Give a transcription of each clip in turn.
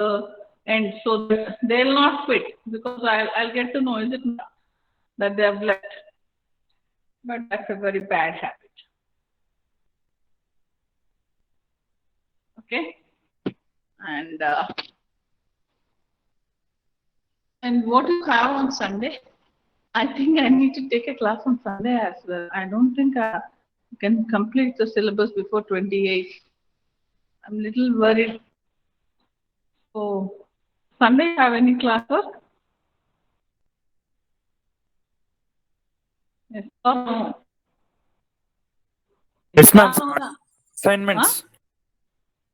the end, so that they'll not quit, because I'll get to know, is it not, that they have left. But that's a very bad habit. Okay, and what do you have on Sunday? I think I need to take a class on Sunday as well. I don't think I can complete the syllabus before 28. I'm a little worried. So, Sunday, have any classes? Yes or no? Yes, ma'am. Huh? Assignments.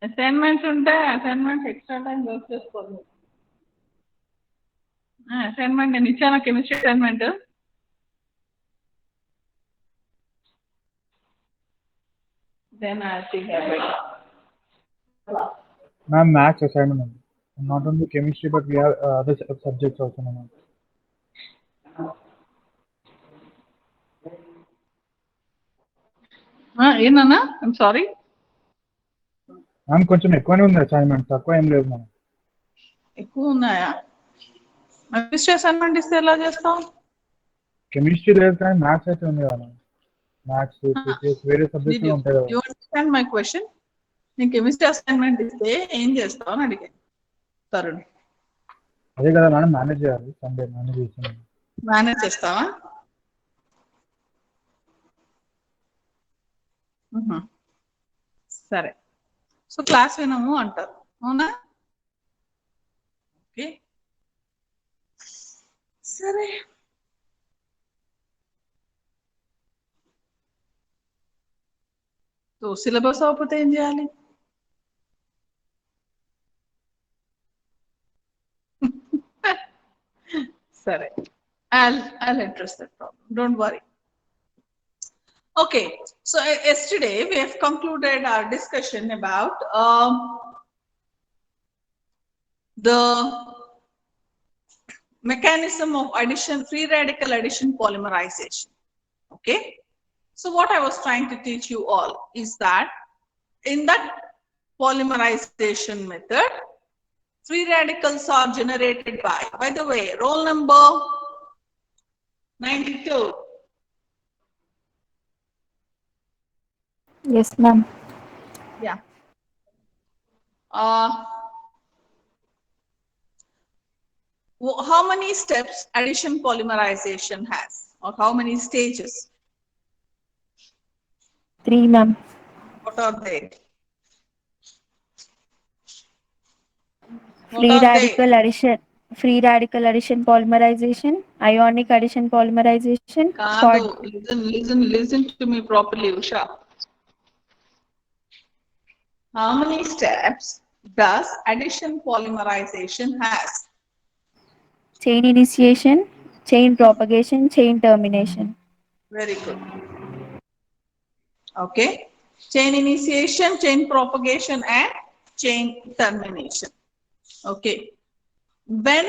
Assignments assignments extra time work చేసుకోవాలి. Assignment నేను ఇచ్చాను chemistry assignment. Then I think I better. Ma'am, maths assignment. Not only chemistry, but we have other subjects also, ma'am. ఏంటన్నా? I'm sorry. Ma'am కొంచెం ఎక్కువనే ఉంది assignment, తక్కువ ఏం లేదు మ్యామ్. ఎక్కువ ఉన్నాయా? కెమిస్ట్రీ అసైన్మెంట్ ఇస్తే ఎలా చేస్తాం? కెమిస్ట్రీ లేదు కానీ మ్యాథ్స్ అయితే ఉంది కదా. మ్యాథ్స్, ఫిజిక్స్, వేరే సబ్జెక్ట్స్ ఉంటాయి కదా. You understand my question? నేను కెమిస్ట్రీ అసైన్మెంట్ ఇస్తే ఏం చేస్తావు అని అడిగాను తరుణ్. అదే కదా మేడం, మేనేజ్ చేయాలి. సండే మేనేజ్ చేస్తాను. మేనేజ్ చేస్తావా? సరే, సో క్లాస్ వినము అంటారు, అవునా? ఓకే, సరే. సో సిలబస్ అవ్వకపోతే ఏం చేయాలి? సరే, I'll address that problem. Don't worry. Okay, so yesterday we have concluded our discussion about the mechanism of addition, free radical addition polymerization. Okay, so what I was trying to teach you all is that in that polymerization method, free radicals are generated by the way, roll number 92. Yes, ma'am. Yeah. How many steps addition polymerization has, or how many stages? 3, ma'am. What are they? Free radical addition polymerization, ionic addition polymerization. Listen to me properly, Usha. How many steps does addition polymerization has? Chain initiation, chain propagation, chain termination. Very good. Okay, chain initiation, chain propagation, and chain termination. Okay, when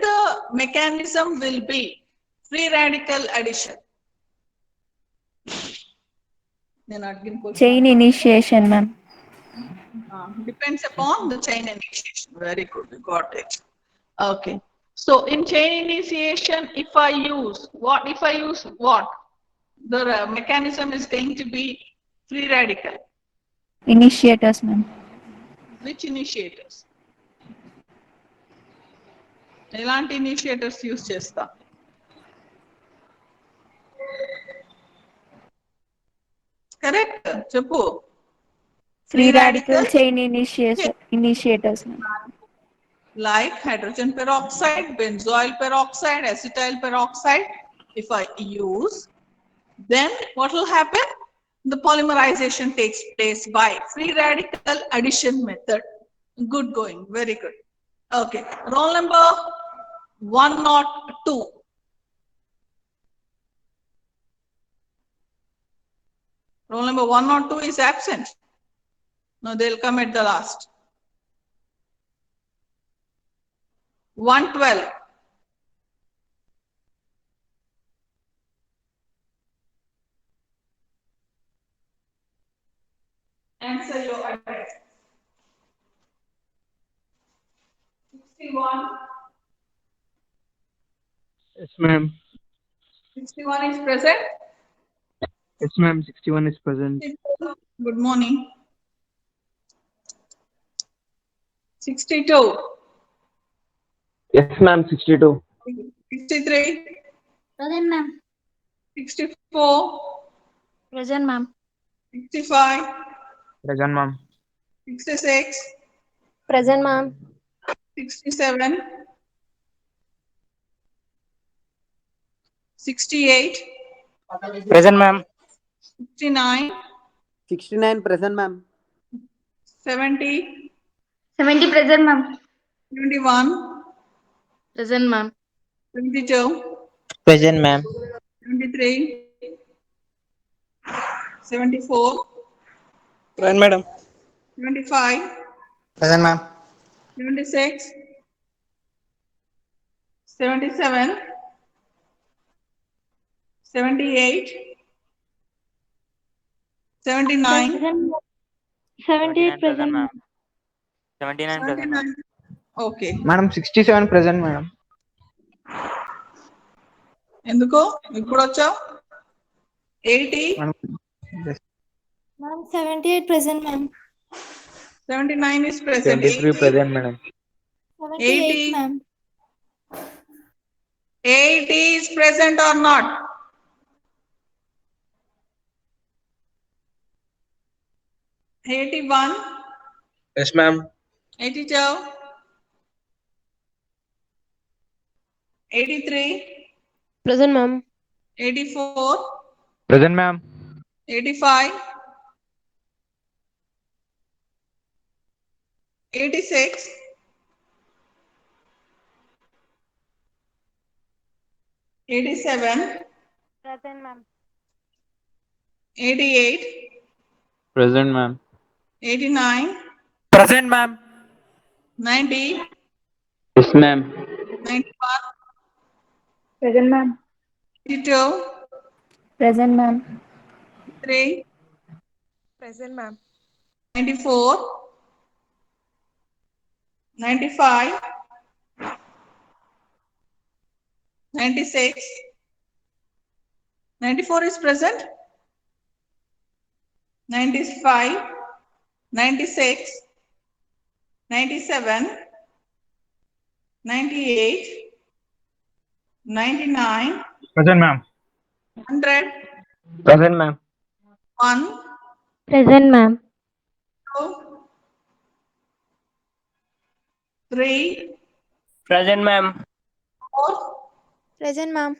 the mechanism will be free radical addition? Chain initiation, ma'am. Depends upon the chain initiation. Very good, you got it. Okay, so in chain initiation, if I use what? The mechanism is going to be free radical. Initiators, ma'am. Which initiators? ఎలాంటి initiators use చేస్తా? Correct చెప్పు. Free radical chain initiators, ma'am. Like hydrogen peroxide, benzoyl peroxide, acetyl peroxide. If I use, then what will happen? The polymerization takes place by free radical addition method. Good going, very good. Okay, roll number 102. Roll number 102 is absent. No, they'll come at the last. 112. Answer your address. 61. Yes, ma'am. 61 is present. Yes, ma'am. 61 is present. Good morning. 62. Yes, ma'am. 62. 63. Present, ma'am. 64. Present, ma'am. 65. Present, ma'am. 66. Present, ma'am. 67. 68. Present, ma'am. 69. 69 present, ma'am. 70. 70 present, ma'am. 71. Present, ma'am. 72. Present, ma'am. 73. 74. Present, madam. 75. Present, ma'am. 76. 77. 78. 79. Present. 78 present, ma'am. 79 present, ma'am. 79. Okay. Madam, 67 present, madam. ఎందుకు ఇప్పుడు వచ్చావు 80. Madam, yes. Ma'am, 78 present, ma'am. 79 is present. 23 present, madam. 78, ma'am. 80 is present or not? $81, Yes, ma'am. $82, $83, Present, ma'am. $84, Present, ma'am. $85, $86, $87, Present, ma'am. $88, Present, ma'am. $89, Present, ma'am. $90, Yes, ma'am. $91, Present, ma'am. $92, Present, ma'am. $93, Present, ma'am. $94, $95, $96, $94 is present. $95, $96, $97, $98, $99, Present, ma'am. $100, Present, ma'am. $1, Present, ma'am. $2, $3, Present, ma'am. $4, Present, ma'am.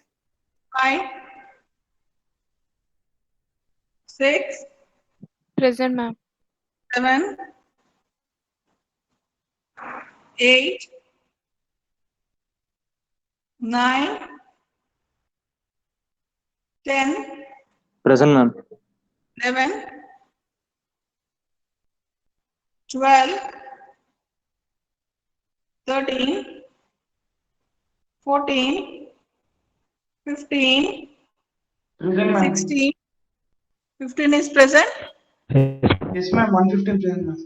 $5, $6, Present, ma'am. $7, $8, $9, $10, Present, ma'am. $11, $12, $13, $14, $15, $16, $15 is present. Yes, ma'am. 115 present, ma'am.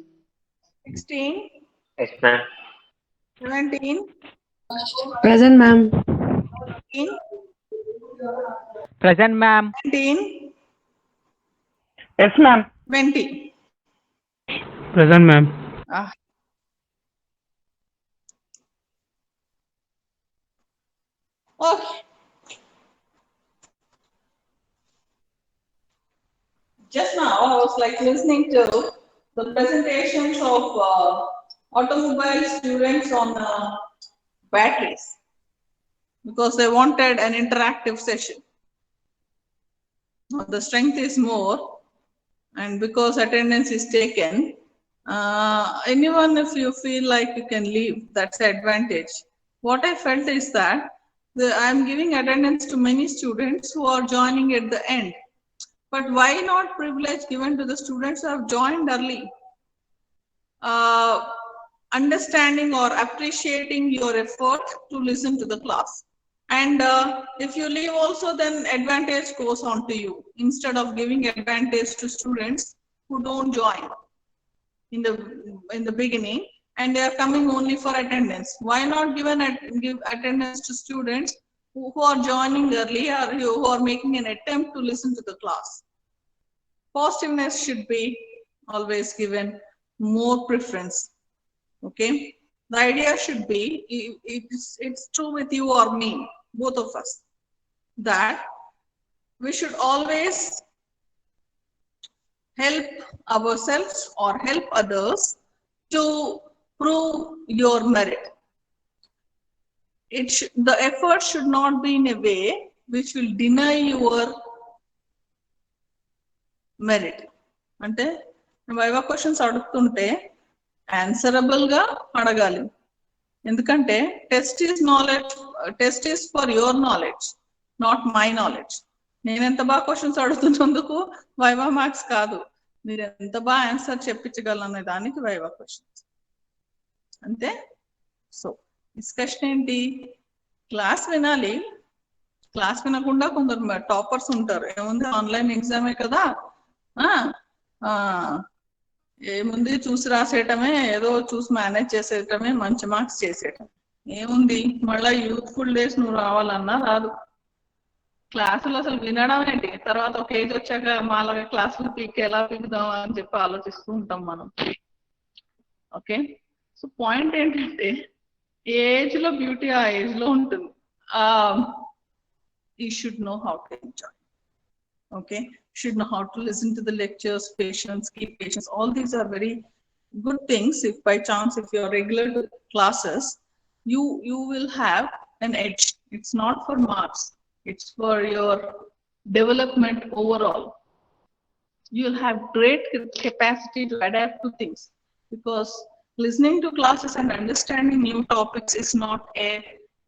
$16, Yes, ma'am. $17, Present, ma'am. $18, Present, ma'am. $19, Yes, ma'am. $20. Present, ma'am. Ah. Okay. Just now I was like listening to the presentations of automobile students on batteries because they wanted an interactive session. Now the strength is more, and because attendance is taken, anyone if you feel like you can leave, that's the advantage. What I felt is that I'm giving attendance to many students who are joining at the end. But why not privilege given to the students who have joined early? Understanding or appreciating your effort to listen to the class. And if you leave also, then advantage goes on to you instead of giving advantage to students who don't join in the beginning. and they are coming only for attendance. Why not give attendance to students who are joining early or who are making an attempt to listen to the class? Positiveness should be always given more preference. Okay, the idea should be, it's true with you or me, both of us, that we should always help ourselves or help others to prove your merit. The effort should not be in a way which will deny your merit. అంటే viva questions అడుగుతుంటే answerable గా అడగాలి. ఎందుకంటే test is for your knowledge, not my knowledge. నేను ఎంత బాగా questions అడుగుతున్నందుకు viva marks కాదు, మీరు ఎంత బాగా ఆన్సర్ చెప్పించగలనే దానికి వైవా క్వశ్చన్స్ అంతే. సో డిస్కషన్ ఏంటి? క్లాస్ వినాలి. క్లాస్ వినకుండా కొందరు టాపర్స్ ఉంటారు. ఏముంది, ఆన్లైన్ ఎగ్జామే కదా, ఏముంది చూసి రాసేయటమే, ఏదో చూసి మేనేజ్ చేసేయటమే, మంచి మార్క్స్ చేసేయటం ఏముంది. మళ్ళీ యూత్ఫుల్ డేస్ నువ్వు రావాలన్నా రాదు. క్లాసులు అసలు వినడం ఏంటి, తర్వాత ఒక ఏజ్ వచ్చాక మాలాగా క్లాసులు ఎలా పీకుదామా అని చెప్పి ఆలోచిస్తూ ఉంటాం మనం. ఓకే, సో పాయింట్ ఏంటంటే ఏ ఏజ్ లో బ్యూటీ ఆ ఏజ్ లో ఉంటుంది. You should know how to enjoy. Okay, you should know how to listen to the lectures, patience, keep patience. All these are very good things. If by chance, if you are regular to classes, you will have an edge. It's not for marks, it's for your development overall. You'll have great capacity to adapt to things, because listening to classes and understanding new topics is not a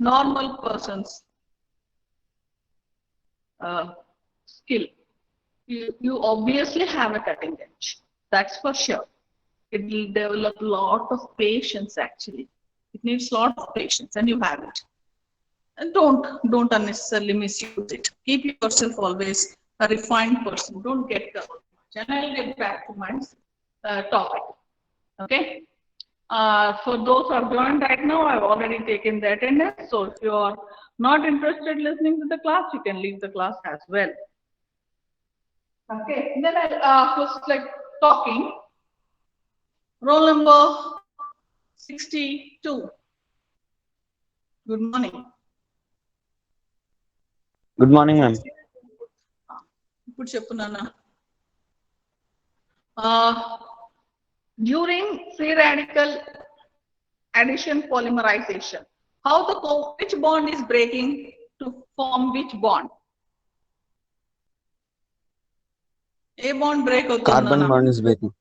normal person's skill. You obviously have a cutting edge, that's for sure. It will develop a lot of patience. Actually, it needs a lot of patience, and you have it. And don't unnecessarily misuse it. Keep yourself always a refined person. Don't get covered much. And I'll get back to my topic. Okay, for those who are joined right now, I've already taken the attendance. So if you are not interested listening to the class, you can leave the class as well. Okay, then I was like talking. Roll number 62. Good morning. Good morning, ma'am. Good cheppu nana. During free radical addition polymerization, which bond is breaking to form which bond? A bond break అవుతుంది. Carbon bond is breaking.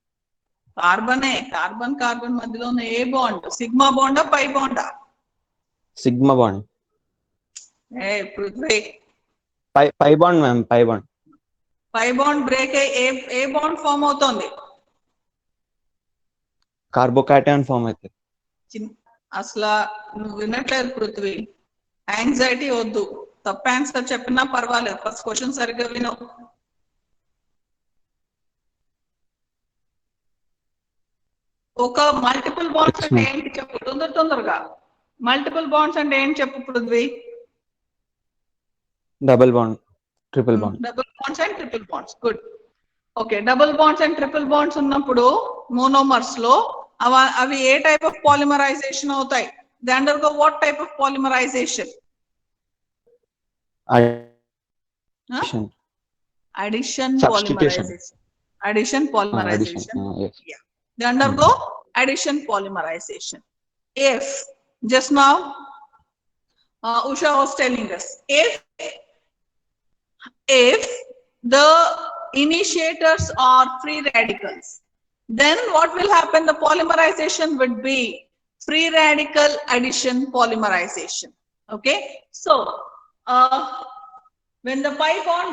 Carbon మధ్యలో ఉన్న ఏ bond? Sigma బాండా, pi బాండా? Sigma bond. Prithvi, Pi bond, ma'am. Pi bond. Pi bond break అయ్యి ఏ bond form అవుతుంది? Carbocation form అయితే. అసలు నువ్వు వినట్లేదు పృథ్వీ. యాంగ్జైటీ వద్దు, తప్ప ఆన్సర్ చెప్పినా పర్వాలేదు, ఫస్ట్ క్వశ్చన్ సరిగ్గా విను. ఒక మల్టిపుల్ బాండ్స్ అంటే ఏంటి చెప్పు తొందరగా. మల్టిపుల్ బాండ్స్ అంటే ఏంటి చెప్పు Prithvi. Double bond. Triple bond. Double bonds and triple bonds. Good. Okay, double bonds and triple bonds ఉన్నప్పుడు మోనోమర్స్ లో అవి ఏ టైప్ ఆఫ్ పాలిమరైజేషన్ అవుతాయి? They undergo what type of polymerization? Addition polymerization. Addition polymerization. Yes. Yeah. They undergo addition polymerization. If just now Usha was telling us, if the initiators are free radicals, then what will happen? The polymerization would be free radical addition polymerization. Okay, so when the pi bond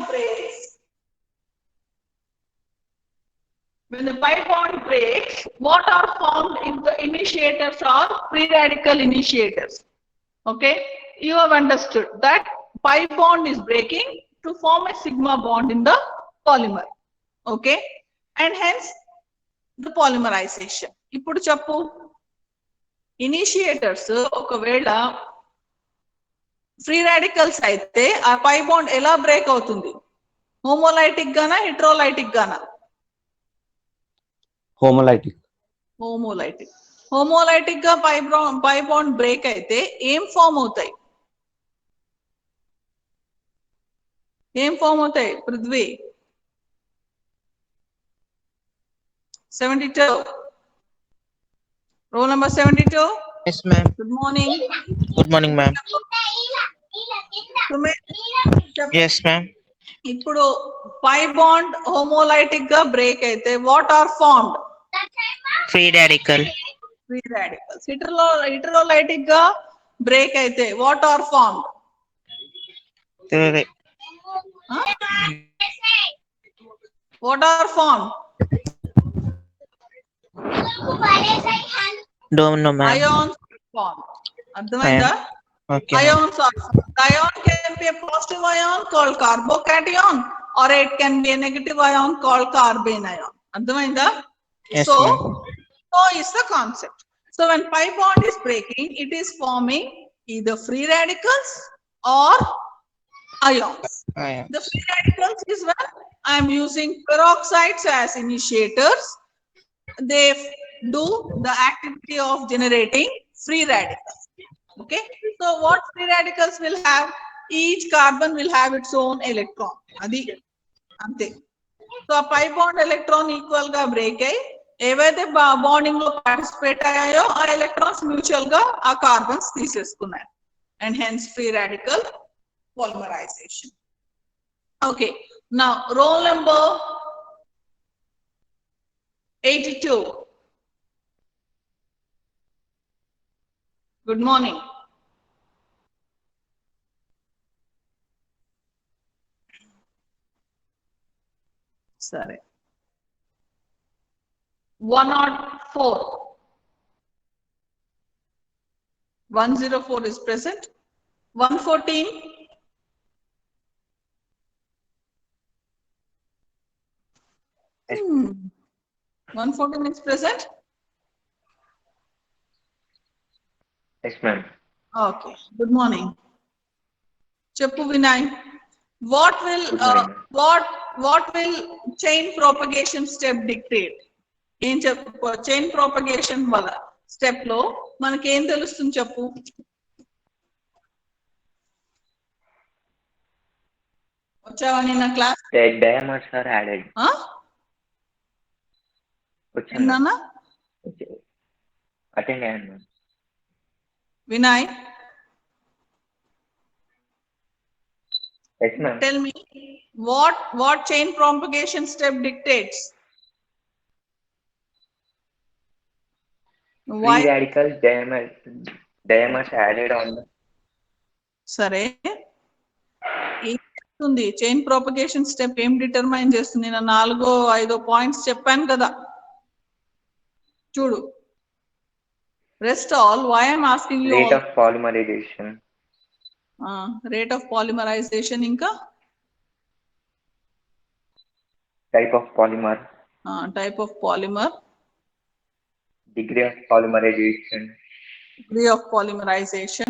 breaks, what are formed if the initiators are free radical initiators? Okay, you have understood that pi bond is breaking to form a sigma bond in the polymer. Okay, and hence the polymerization. Ippudu cheppu, initiators ఒకవేళ free radicals అయితే ఆ పై bond ఎలా break అవుతుంది? Homolytic గానా heterolytic గానా? Homolytic. Homolytic. Homolytic గా పై bond break అయితే ఏం form అవుతాయి? ఏం ఫామ్ అవుతాయి Prithvi? 72. Roll number 72. Yes, ma'am. Good morning. Good morning, ma'am. Yes, ma'am. ఇప్పుడు పై బాండ్ హోమోలైటిక్ గా బ్రేక్ అయితే what are formed? Free radical. Free radicals. Heterolytic గా బ్రేక్ అయితే what are formed? What are formed? Don't know, ma'am. Ions formed. అర్థమైందా? Okay, ma'am. Ions are formed. Ion can be a positive ion called carbocation or it can be a negative ion called carbene ion. అర్థమైందా? Yes, So, ma'am. so is the concept. So when pi bond is breaking, it is forming either free radicals or ions. Ions. The free radicals is when I am using peroxides as initiators. They do the activity of generating free radicals. Okay, so what free radicals will have? Each carbon will have its own electron. Adi ante. So a pi bond electron equal ga break ayi ఏవైతే bonding లో participate అయ్యాయో ఆ electrons mutual గా ఆ carbons తీసేసుకున్నాయి and hence free radical polymerisation. Okay, now roll number 82. Good morning. Sorry. 104. 104 is present. 114. Hmm. 114 is present. Yes, ma'am. Okay. Good morning. Cheppu Vinay. What will what will chain propagation step dictate? ఏం చెప్పు chain propagation వల్ల step లో మనకి ఏం తెలుస్తుంది చెప్పు? వచ్చావా నిన్న class? Diamonds are added. విన్నానా? Attend and Vinay, yes, ma'am. tell me what chain propagation step dictates? Why? Free radicals diamonds added on the సరే, ఏం చేస్తుంది చైన్ ప్రోపగేషన్ స్టెప్? ఏం డిటర్మైన్ చేస్తుంది? నేను 4-5 పాయింట్స్ చెప్పాను కదా, చూడు. Rest all why I'm asking you rate all. of polymerization. Rate of polymerization ఇంకా Type of polymer. Type of polymer. Degree of polymerization. Degree of polymerization.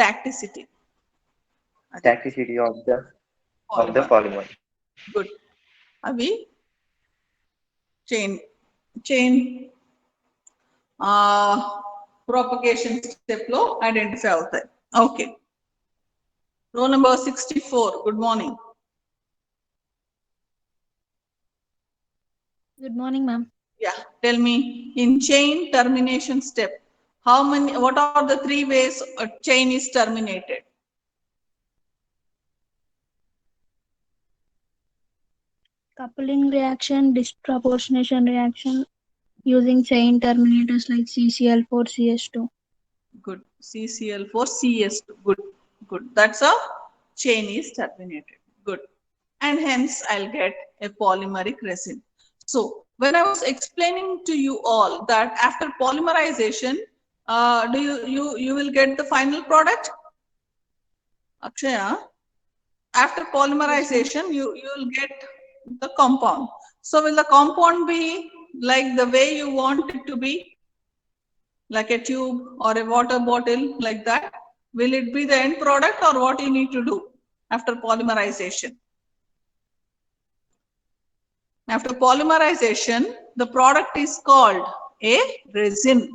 Tacticity. Tacticity of the polymer. Good. అవి chain propagation step లో identify అవుతాయి. Okay, roll number 64. Good morning. Good morning, ma'am. Yeah, tell me, in chain termination step, what are the 3 ways a chain is terminated? Coupling reaction, disproportionation reaction using chain terminators like CCl4, CS2. Good. CCl4, CS2. Good. That's how chain is terminated. Good. And hence I'll get a polymeric resin. So when I was explaining to you all that after polymerization, you will get the final product? Akshaya, after polymerization, you will get the compound. So will the compound be like the way you want it to be, like a tube or a water bottle, like that? Will it be the end product, or what you need to do after polymerization? After polymerization, the product is called a resin.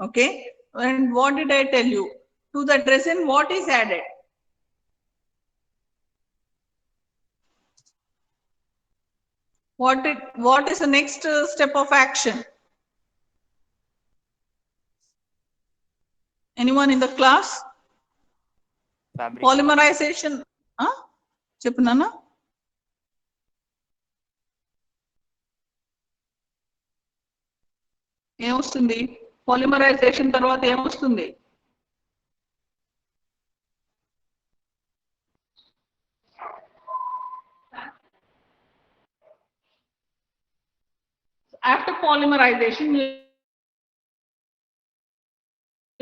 Okay. And what did I tell you? To the resin, what is added? What is the next step of action? Anyone in the class? Polymerization. Chepnana? ఏమొస్తుంది? Polymerisation తర్వాత ఏమొస్తుంది? After polymerization, you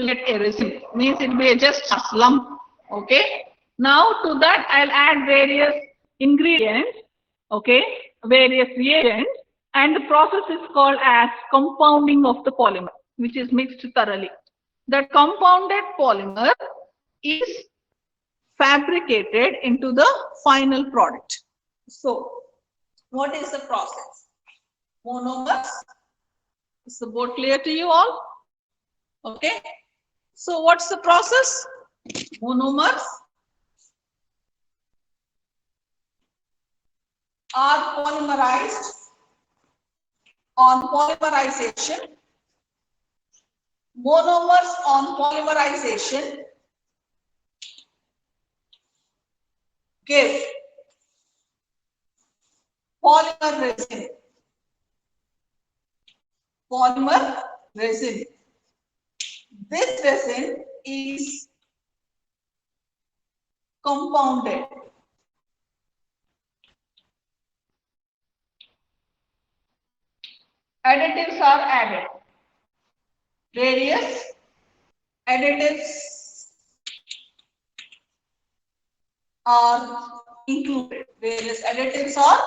get a resin. Means it will be just a lump. Okay. Now to that I'll add various ingredients. Okay. Various reagents, and the process is called as compounding of the polymer, which is mixed thoroughly. That compounded polymer is fabricated into the final product. So, what is the process? Monomers. Is the board clear to you all? Okay. So, what's the process? Monomers are polymerized. On polymerization, monomers on polymerization give polymer resin. Polymer resin. This resin is compounded. Additives are added. Various additives are included. Various additives are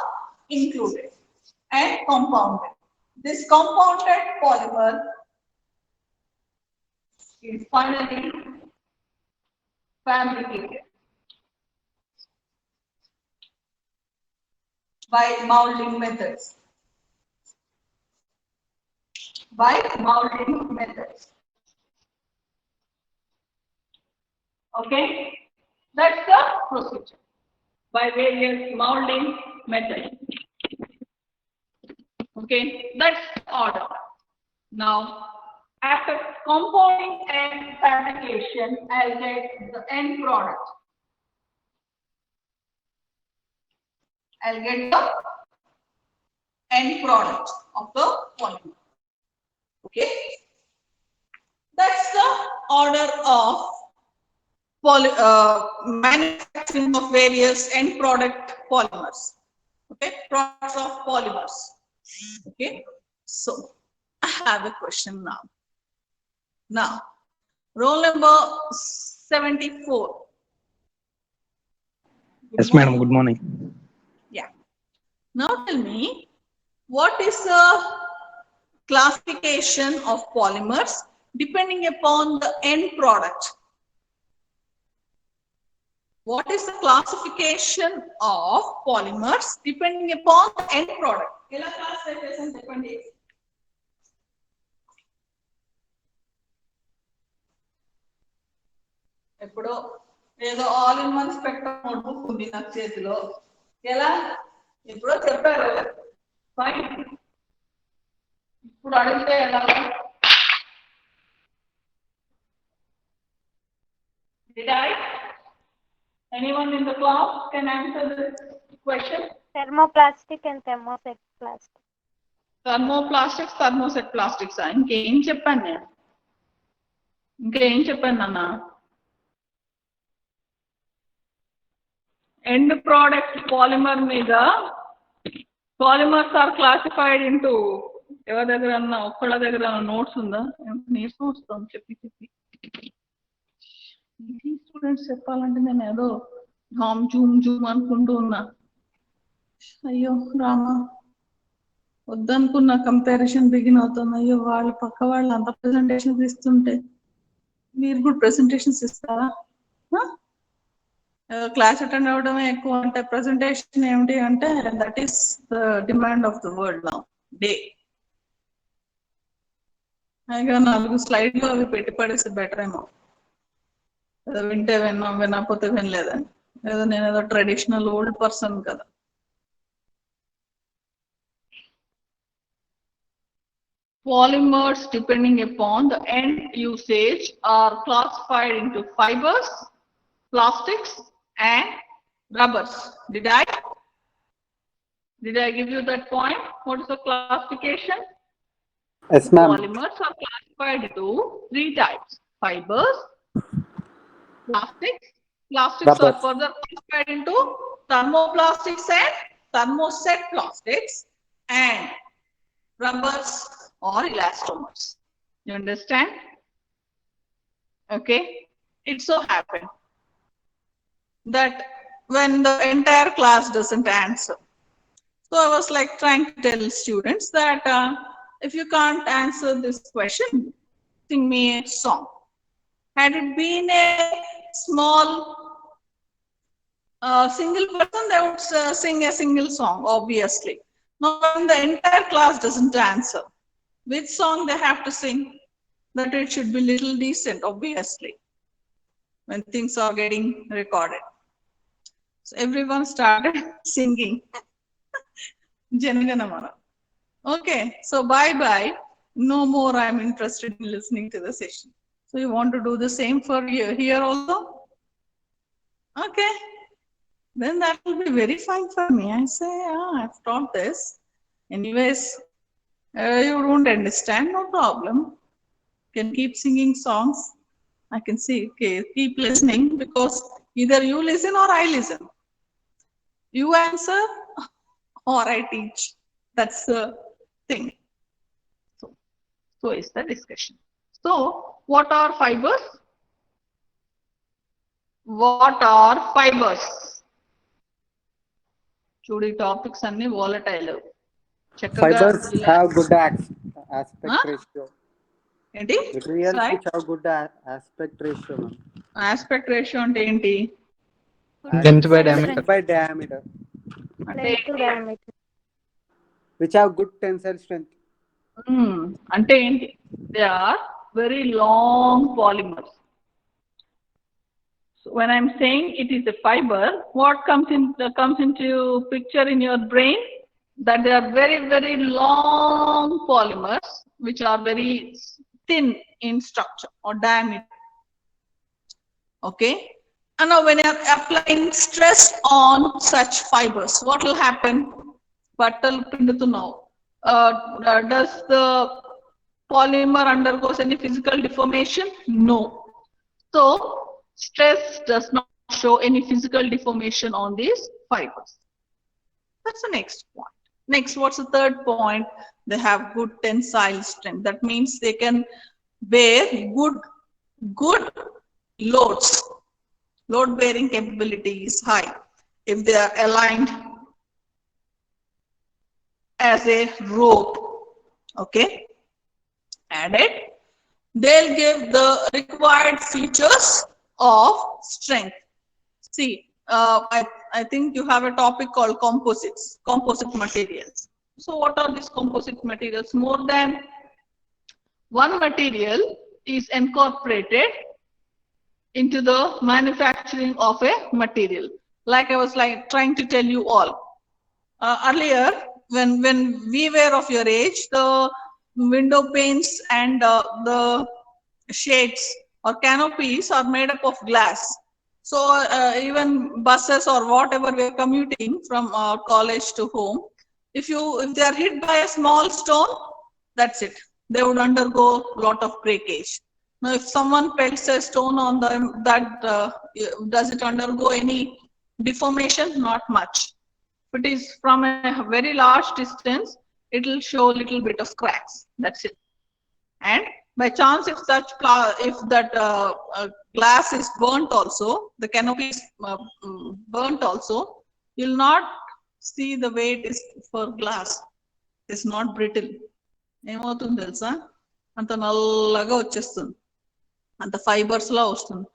included and compounded. This compounded polymer is finally fabricated by molding methods. By molding methods. Okay, that's the procedure by various molding methods. Okay, that's the order. Now, after compounding and fabrication, I'll get the end product. I'll get the end product of the polymer. Okay, that's the order of manufacturing of various end product polymers. Okay, products of polymers. Okay, so I have a question now. Now, roll number 74. Yes, madam. Good morning. Yeah. Now tell me, what is the classification of polymers depending upon the end product? What is the classification of polymers depending upon the end product? Ela classification depende. ఎప్పుడో ఏదో all in one spectrum notebook ఉంది నా చేతిలో. ఎలా ఎప్పుడో చెప్పారు. Fine. ఇప్పుడు అడిగితే ఎలా? Did I? Anyone in the class can answer this question? Thermoplastic and thermoset plastic. Thermoplastics, thermoset plastics. ఇంకేం చెప్పాను నేను? ఇంకేం చెప్పాను నాన్న? End product polymer మీద polymers are classified into ఎవరి దగ్గర ఒక్కళ్ళ దగ్గర నోట్స్ ఉందా? నేర్చుకో వస్తాం చెప్పి స్టూడెంట్స్ చెప్పాలంటే నేను ఏదో హామ్ జూమ్ జూమ్ అనుకుంటూ ఉన్నా. అయ్యో రామా, వద్దనుకున్న కంపారిజన్ బిగిన్ అవుతుంది. అయ్యో వాళ్ళు పక్క వాళ్ళు అంత ప్రెసెంటేషన్ ఇస్తుంటే మీరు కూడా ప్రెసెంటేషన్స్ ఇస్తారా? క్లాస్ అటెండ్ అవ్వడమే ఎక్కువ అంటే ప్రెసెంటేషన్ ఏమిటి అంటే that is the demand of the world now day. అయిగా 4 స్లైడ్లు అవి పెట్టి పడేసి బెటర్ ఏమో. ఏదో వింటే విన్నాం, వినకపోతే వినలేదని. ఏదో నేను ఏదో ట్రెడిషనల్ ఓల్డ్ పర్సన్ కదా. Polymers, depending upon the end usage, are classified into fibers, plastics, and rubbers. Did I give you that point? What is the classification? Yes, ma'am. Polymers are classified into 3 types: fibers, plastics. Plastics are Rubbers. further classified into thermoplastics and thermoset plastics, and rubbers or elastomers. You understand? Okay. It so happened that when the entire class doesn't answer, so I was like trying to tell students that if you can't answer this question, sing me a song. Had it been a small single person, they would sing a single song, obviously. Now, when the entire class doesn't answer, which song they have to sing? That it should be little decent, obviously, when things are getting recorded. So everyone started singing Janaganamana. Okay, so bye-bye. No more I'm interested in listening to the session. So you want to do the same for here also? Okay, then that will be very fine for me. I say, I've taught this. Anyways, you don't understand, no problem. You can keep singing songs. I can see, okay, keep listening, because either you listen or I listen. You answer or I teach. That's the thing. So is the discussion. So what are fibers? What are fibers? Chudi topics anni volatile. Fibers have good aspect Huh? ratio. Enti? Materials Right? which have good aspect ratio, ma'am. Aspect ratio ante enti? Length by diameter. Length by diameter. Ante Length to diameter. Which have good tensile strength. Ante enti? They are very long polymers. So when I'm saying it is a fiber, what comes into picture in your brain? That they are very, very long polymers which are very thin in structure or diameter. Okay. And now when you are applying stress on such fibers, what will happen? Buttal pindutunnavu. Does the polymer undergoes any physical deformation? No. So stress does not show any physical deformation on these fibers. That's the next point. Next, what's the third point? They have good tensile strength. That means they can bear good loads. Load bearing capability is high if they are aligned as a rope. Okay. Added, they'll give the required features of strength. See, I think you have a topic called composite materials. So what are these composite materials? More than one material is incorporated into the manufacturing of a material. Like I was trying to tell you all. Earlier, when we were of your age, the window panes and the shades or canopies are made up of glass. So even buses or whatever we are commuting from college to home, if they are hit by a small stone, that's it. They would undergo a lot of breakage. Now, if someone pelts a stone on them, does it undergo any deformation? Not much. If it is from a very large distance, it will show a little bit of cracks. That's it. And by chance, if that glass is burnt also, the canopy is burnt also, you'll not see the way it is for glass. It's not brittle. ఏమవుతుంది తెలుసా, అంత నల్లగా వచ్చేస్తుంది, అంత fibres లా వస్తుంది.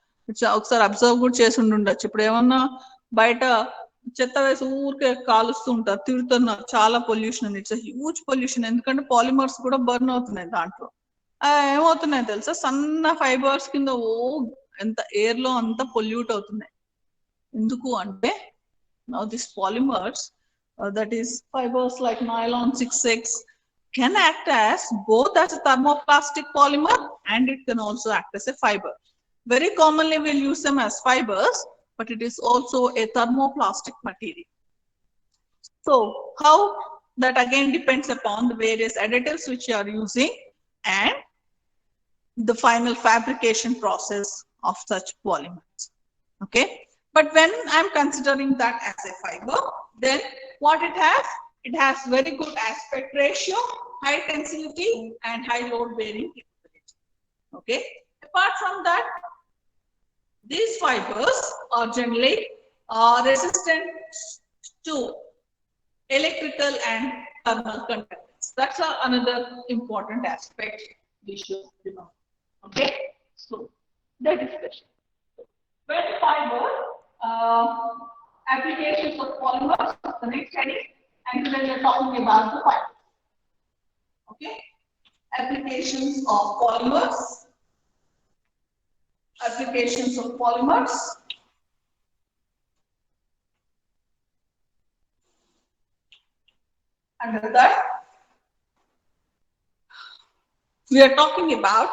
ఒకసారి observe కూడా చేసి ఉండొచ్చు. ఇప్పుడు ఏమన్నా బయట చెత్త వేసి ఊరికే కాలుస్తూ ఉంటారు, తిడుతున్నారు, చాలా పొల్యూషన్. ఇట్స్ హ్యూజ్ పొల్యూషన్, ఎందుకంటే పాలిమర్స్ కూడా బర్న్ అవుతున్నాయి దాంట్లో. ఏమవుతున్నాయి తెలుసా, సన్న ఫైబర్స్ కింద ఎంత ఎయిర్ లో అంతా పొల్యూట్ అవుతున్నాయి. ఎందుకు అంటే now these polymers, that is fibers like nylon 6,6 can act as both as a thermoplastic polymer and it can also act as a fiber. Very commonly we'll use them as fibers, but it is also a thermoplastic material. So how, that again depends upon the various additives which you are using and the final fabrication process of such polymers. Okay, but when I'm considering that as a fiber, then what it has very good aspect ratio, high tensility and high load bearing capability. Okay, apart from that, these fibers are generally resistant to electrical and thermal conductance. That's another important aspect we should remember. Okay, so that is question. When fiber applications of polymers, the next heading, and today we are talking about the fiber. Okay, applications of polymers. Applications of polymers. Under that, we are talking about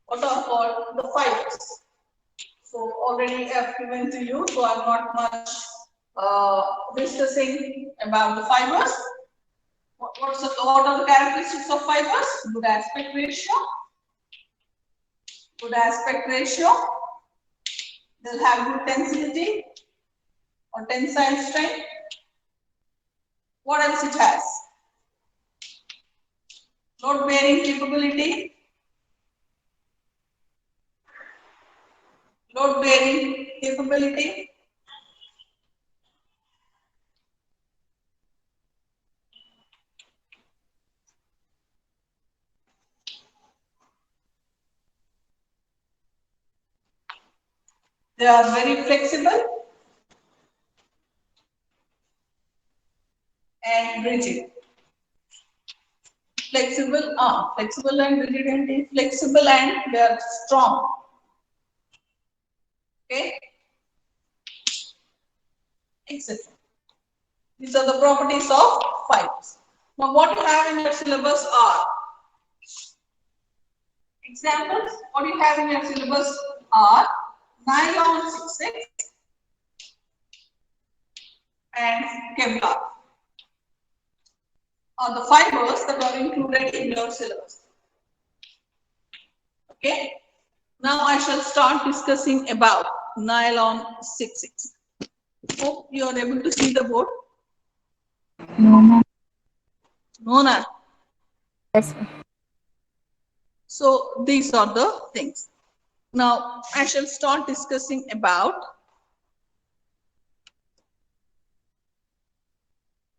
what are called the fibers. So already I have given to you, so I'm not much discussing about the fibers. What are the characteristics of fibers? Good aspect ratio. Good aspect ratio. They'll have good tensility or tensile strength. What else it has? Load bearing capability. Load bearing capability. They are very flexible and rigid. Flexible and rigid, and flexible and they are strong. Okay, etc. These are the properties of fibers. Now, what you have in your syllabus are examples. What you have in your syllabus are nylon 6,6 and Kevlar are the fibers that are included in your syllabus. Okay, now I shall start discussing about nylon 6,6. Hope you are able to see the board. No, ma'am. No, na. Yes, ma'am. So these are the things. Now I shall start discussing about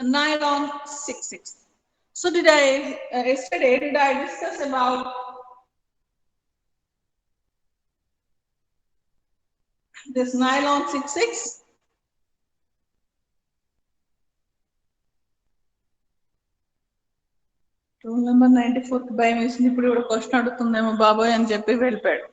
nylon 6,6. So yesterday did I discuss about this nylon 6,6? Rule number 94 భయం వేసింది. ఇప్పుడు కూడా question అడుగుతుందేమో బాబాయ్ అని చెప్పి వెళ్ళిపోయాడు.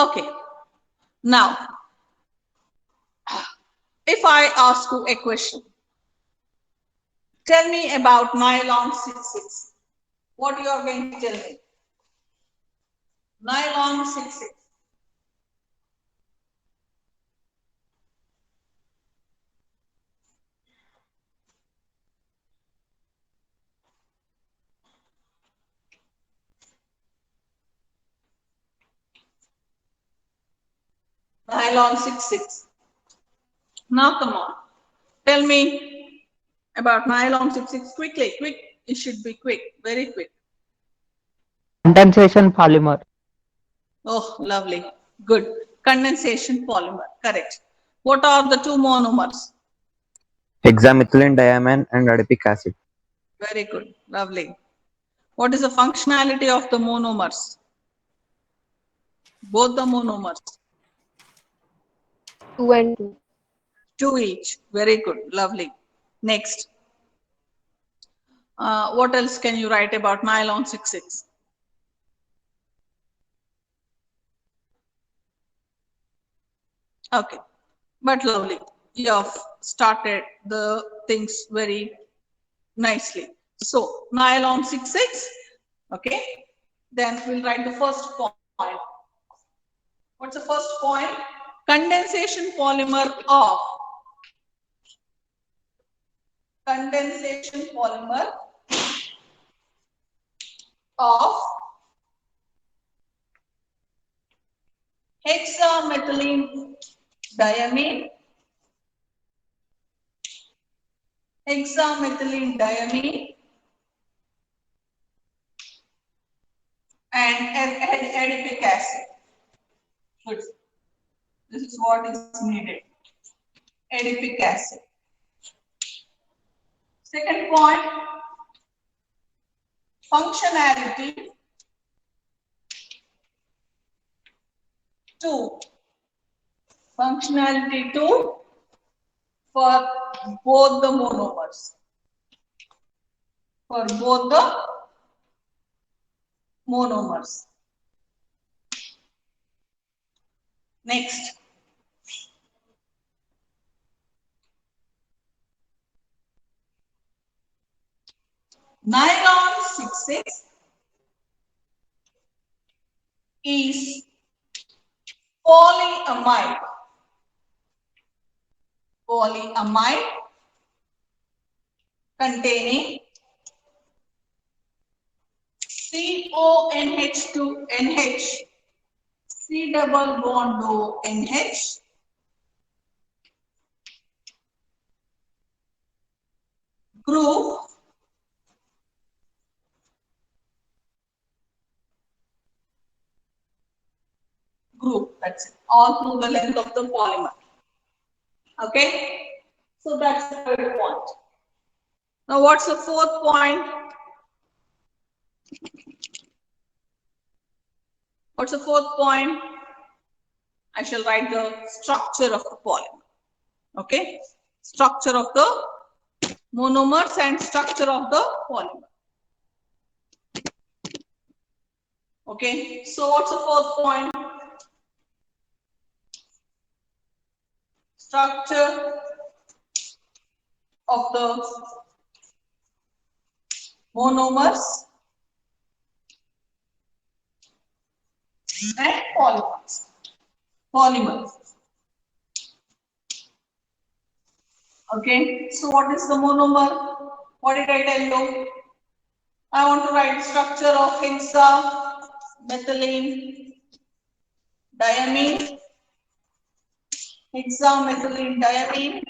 Okay, now if I ask you a question, tell me about nylon 6,6. What you are going to tell me? Nylon 6,6. Nylon 6,6. Now come on, tell me about nylon 6,6 quickly. Quick, it should be quick, very quick. Condensation polymer. Oh, lovely. Good. Condensation polymer. Correct. What are the two monomers? Hexamethylene diamine and adipic acid. Very good. Lovely. What is the functionality of the monomers? Both the monomers. 2 and 2. Two each. Very good. Lovely. Next. What else can you write about nylon 6,6? Okay. But lovely. You have started the things very nicely. So nylon 6,6. Okay. Then we'll write the first point. What's the first point? Condensation polymer of hexamethylene diamine, and adipic acid. Good. This is what is needed. Adipic acid. Second point, functionality 2. Functionality 2 for both the monomers. Next. Nylon 6,6 is polyamide containing CONH2NH, C double bond ONH, group that's it, all through the length of the polymer. Okay, so that's the third point. Now what's the fourth point? What's the fourth point? I shall write the structure of the polymer. Okay, structure of the monomers and structure of the polymer. Okay, so what's the fourth point? Structure of the monomers and polymers. Okay, so what is the monomer? What did I tell you? I want to write structure of hexamethylene diamine. So what is methylene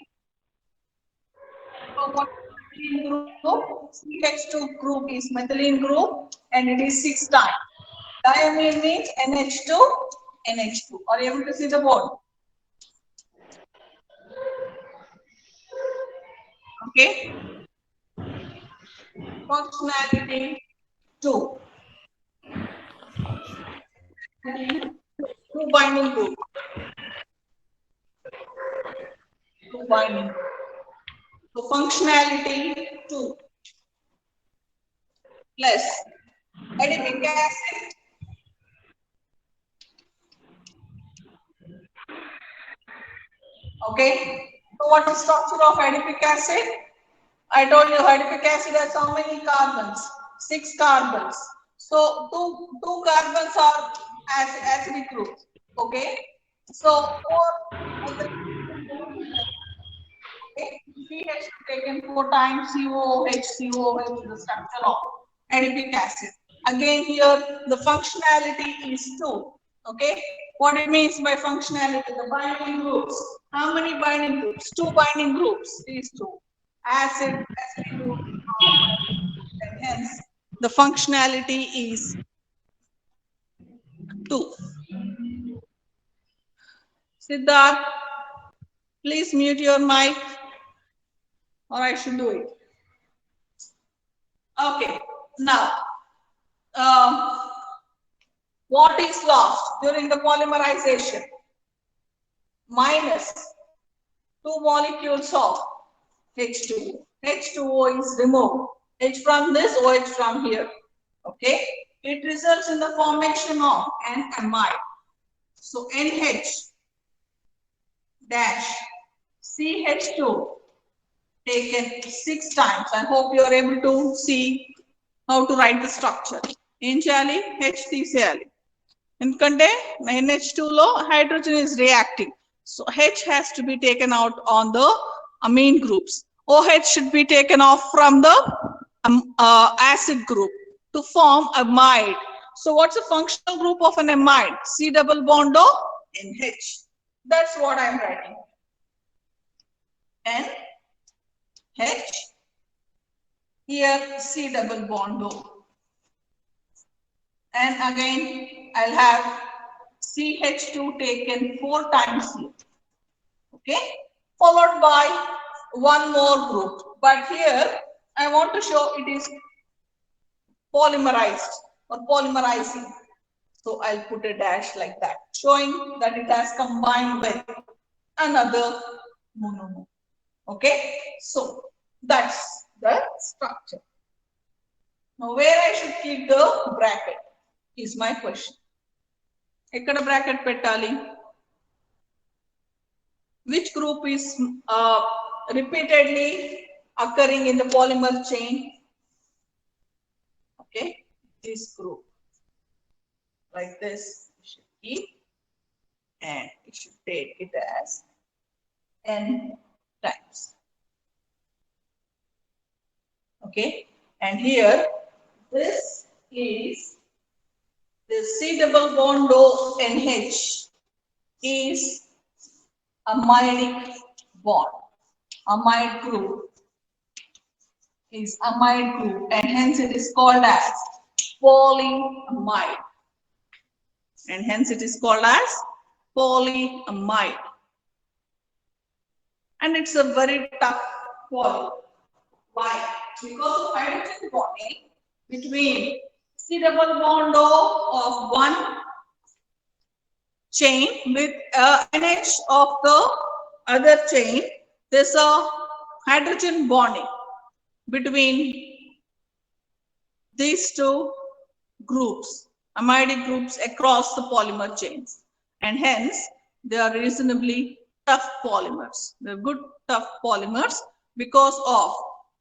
group? CH2 group is methylene group and it is 6 times. Diamine means NH2. Are you able to see the board? Okay. Functionality 2. Two binding group. So functionality 2 plus adipic acid okay. So what is structure of adipic acid? I told you adipic acid has how many carbons? 6 carbons. So two carbons are acidic groups. Okay. So 4 okay. CH taken 4 times COOH is the structure of adipic acid. Again here the functionality is 2. Okay. What it means by functionality? The binding groups. How many binding groups? 2 binding groups. These 2. Acid group. And hence the functionality is 2. Siddharth, please mute your mic, or I should do it. Okay, now, what is lost during the polymerization? Minus 2 molecules of H2O. H2O is removed. H from this, OH from here. Okay, it results in the formation of an amide. So NH dash CH2 taken 6 times. I hope you are able to see how to write the structure. In Chali, H తీసేయాలి. ఎందుకంటే NH2 లో hydrogen is reacting. So H has to be taken out on the amine groups. OH should be taken off from the acid group to form amide. So what's the functional group of an amide? C double bond O NH. That's what I'm writing. NH. Here C double bond O. And again, I'll have CH2 taken 4 times here. Okay, followed by one more group. But here, I want to show it is polymerized or polymerizing. So I'll put a dash like that, showing that it has combined with another monomer. Okay, so that's the structure. Now, where I should keep the bracket is my question. Ekkada bracket pettali? Which group is repeatedly occurring in the polymer chain? Okay, this group. Like this, you should keep, and you should take it as n times. Okay, and here, this is the C double bond O NH is amidic bond. Amide group is amide group, and hence it is called as polyamide. And hence it is called as polyamide. And it's a very tough poly. Why? Because of hydrogen bonding between C double bond O of one chain with NH of the other chain, there's a hydrogen bonding between these two groups, amidic groups across the polymer chains, and hence they are reasonably tough polymers. They're good tough polymers because of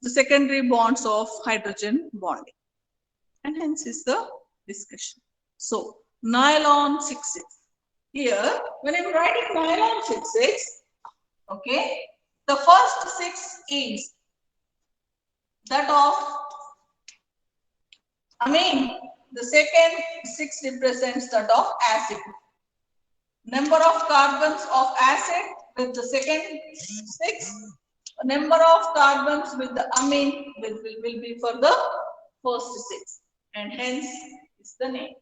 the secondary bonds of hydrogen bonding, and hence is the discussion. So nylon 6,6. Here, when I'm writing nylon 6,6, okay, the first 6 is that of amine. The second 6 represents that of acid. Number of carbons of acid with the second 6. Number of carbons with the amine will be for the first 6, and hence is the name.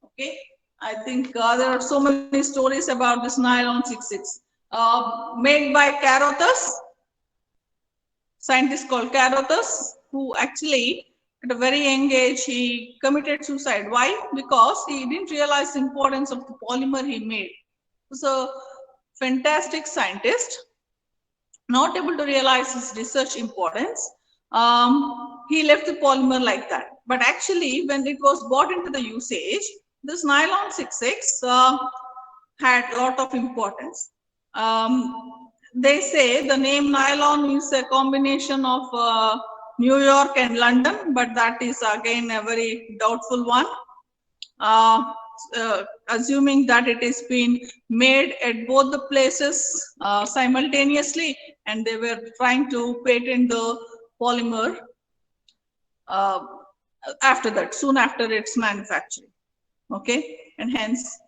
Okay, I think there are so many stories about this nylon 6,6 made by Carothus, scientist called Carothus, who actually at a very young age he committed suicide. Why? Because he didn't realize the importance of the polymer he made. He was a fantastic scientist, not able to realize his research importance. He left the polymer like that. But actually, when it was brought into the usage, this nylon 6,6 had a lot of importance. They say the name nylon is a combination of New York and London, but that is again a very doubtful one. Assuming that it is being made at both the places simultaneously, and they were trying to patent the polymer after that, soon after its manufacturing. Okay, and hence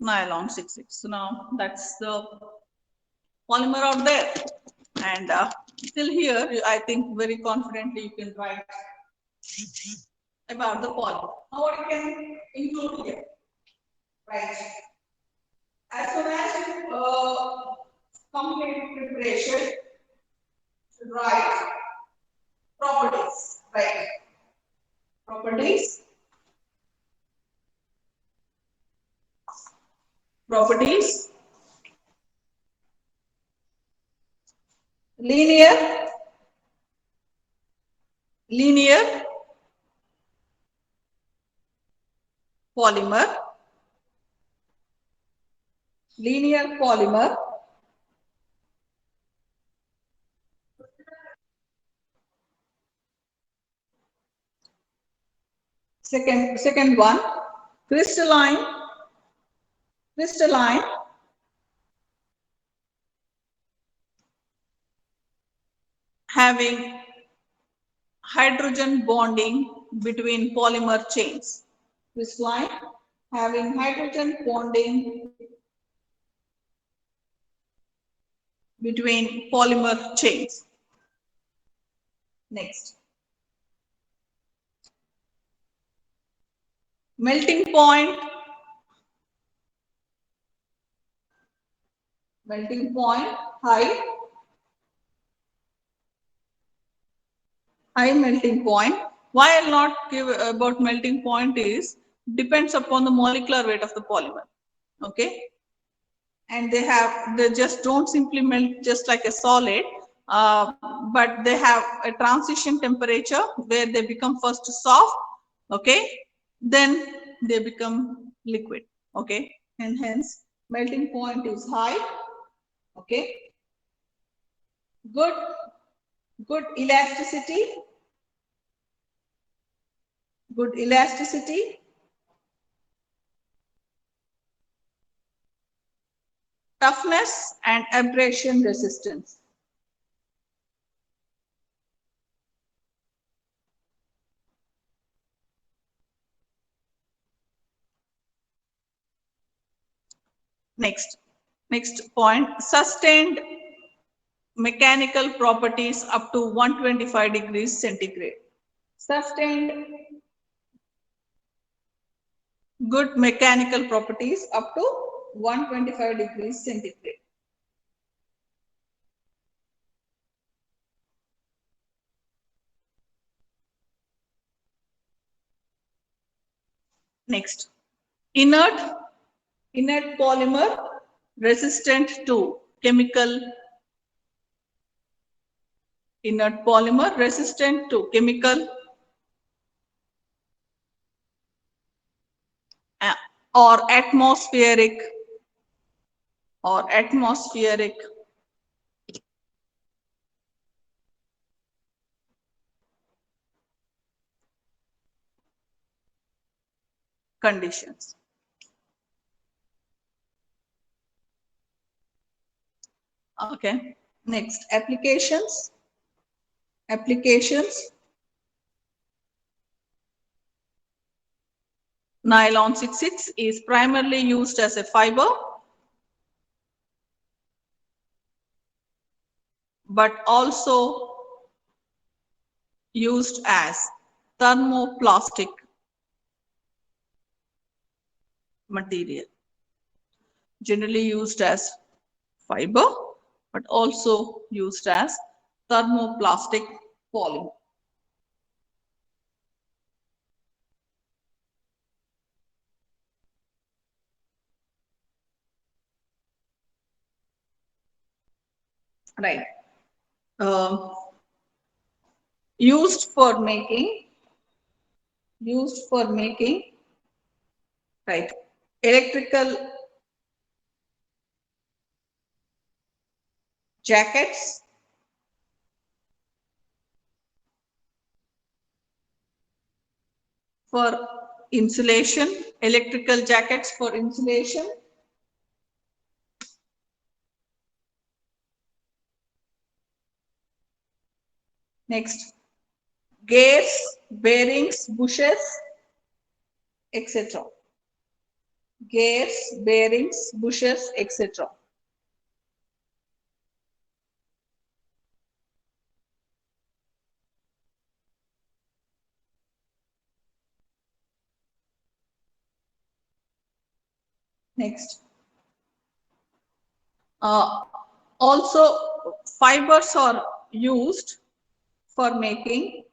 nylon 6,6. So now that's the polymer out there, and still here I think very confidently you can write about the polymer. Now what you can include here, right? As soon as you complete preparation, write properties, right? Properties. Properties. Linear. Linear. Polymer. Linear polymer. Second one, crystalline. Crystalline. Having hydrogen bonding between polymer chains. Crystalline having hydrogen bonding between polymer chains. Next. Melting point. Melting point, high. High melting point. Why I'll not give about melting point is depends upon the molecular weight of the polymer. Okay. And they just don't simply melt just like a solid, but they have a transition temperature where they become first soft, okay, then they become liquid, okay, and hence melting point is high, okay. Good elasticity. Good elasticity. Toughness and abrasion resistance. Next point, sustained mechanical properties up to 125 degrees centigrade. Sustained good mechanical properties up to 125 degrees centigrade. Next, inert polymer resistant to chemical. Inert polymer resistant to chemical or atmospheric conditions. Okay. Next, applications. Nylon 66 is primarily used as a fiber, but also used as thermoplastic material. Generally used as fiber, but also used as thermoplastic polymer. Right. Used for making, right, electrical jackets, for insulation, electrical jackets for insulation. Next, gears, bearings, bushes, etc. Gears, bearings, bushes, etc. Next, Also, fibers are used for making